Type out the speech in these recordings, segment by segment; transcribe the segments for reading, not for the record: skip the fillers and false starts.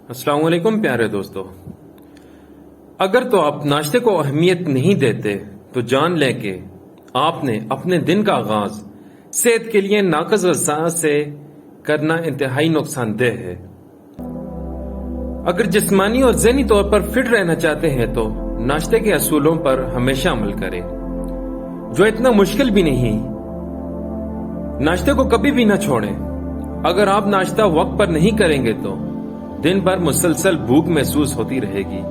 السلام علیکم پیارے دوستو، اگر تو آپ ناشتے کو اہمیت نہیں دیتے تو جان لیں کہ آپ نے اپنے دن کا آغاز صحت کے لیے ناقص غذا سے کرنا انتہائی نقصان دہ ہے۔ اگر جسمانی اور ذہنی طور پر فٹ رہنا چاہتے ہیں تو ناشتے کے اصولوں پر ہمیشہ عمل کریں، جو اتنا مشکل بھی نہیں۔ ناشتے کو کبھی بھی نہ چھوڑیں۔ اگر آپ ناشتہ وقت پر نہیں کریں گے تو دن بھر مسلسل بھوک محسوس ہوتی رہے گی۔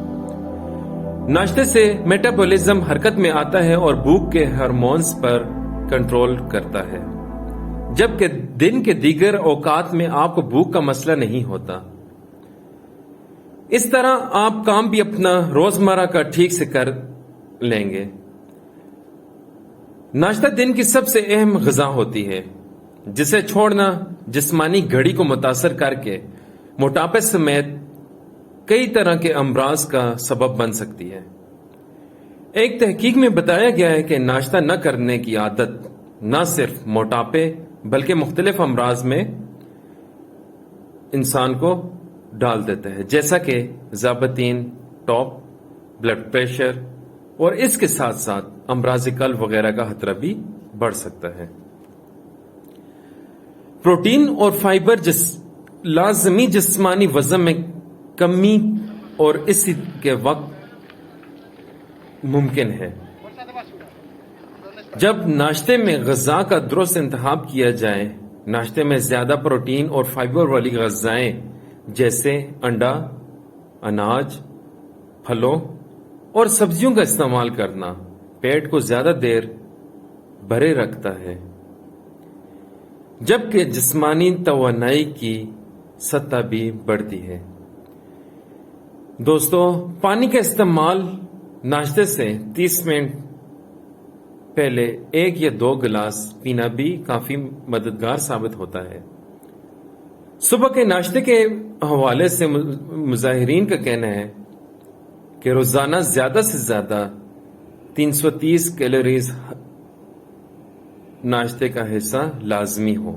ناشتے سے میٹابولزم حرکت میں آتا ہے اور بھوک کے ہارمونز پر کنٹرول کرتا ہے، جبکہ دن کے دیگر اوقات میں آپ کو بھوک کا مسئلہ نہیں ہوتا۔ اس طرح آپ کام بھی اپنا روزمرہ کا ٹھیک سے کر لیں گے۔ ناشتہ دن کی سب سے اہم غذا ہوتی ہے، جسے چھوڑنا جسمانی گھڑی کو متاثر کر کے موٹاپے سمیت کئی طرح کے امراض کا سبب بن سکتی ہے۔ ایک تحقیق میں بتایا گیا ہے کہ ناشتہ نہ کرنے کی عادت نہ صرف موٹاپے بلکہ مختلف امراض میں انسان کو ڈال دیتا ہے، جیسا کہ ذیابطین، ٹاپ بلڈ پریشر، اور اس کے ساتھ ساتھ امراض قلب وغیرہ کا خطرہ بھی بڑھ سکتا ہے۔ پروٹین اور فائبر لازمی جسمانی وزن میں کمی اور اسی کے وقت ممکن ہے۔ جب ناشتے میں غذا کا درست انتخاب کیا جائے، ناشتے میں زیادہ پروٹین اور فائبر والی غذائیں جیسے انڈا، اناج، پھلوں اور سبزیوں کا استعمال کرنا پیٹ کو زیادہ دیر بھرے رکھتا ہے، جبکہ جسمانی توانائی کی سطح بھی بڑھتی ہے۔ دوستو، پانی کا استعمال ناشتے سے 30 منٹ پہلے 1 یا 2 گلاس پینا بھی کافی مددگار ثابت ہوتا ہے۔ صبح کے ناشتے کے حوالے سے مظاہرین کا کہنا ہے کہ روزانہ زیادہ سے زیادہ 330 کیلوریز ناشتے کا حصہ لازمی ہو۔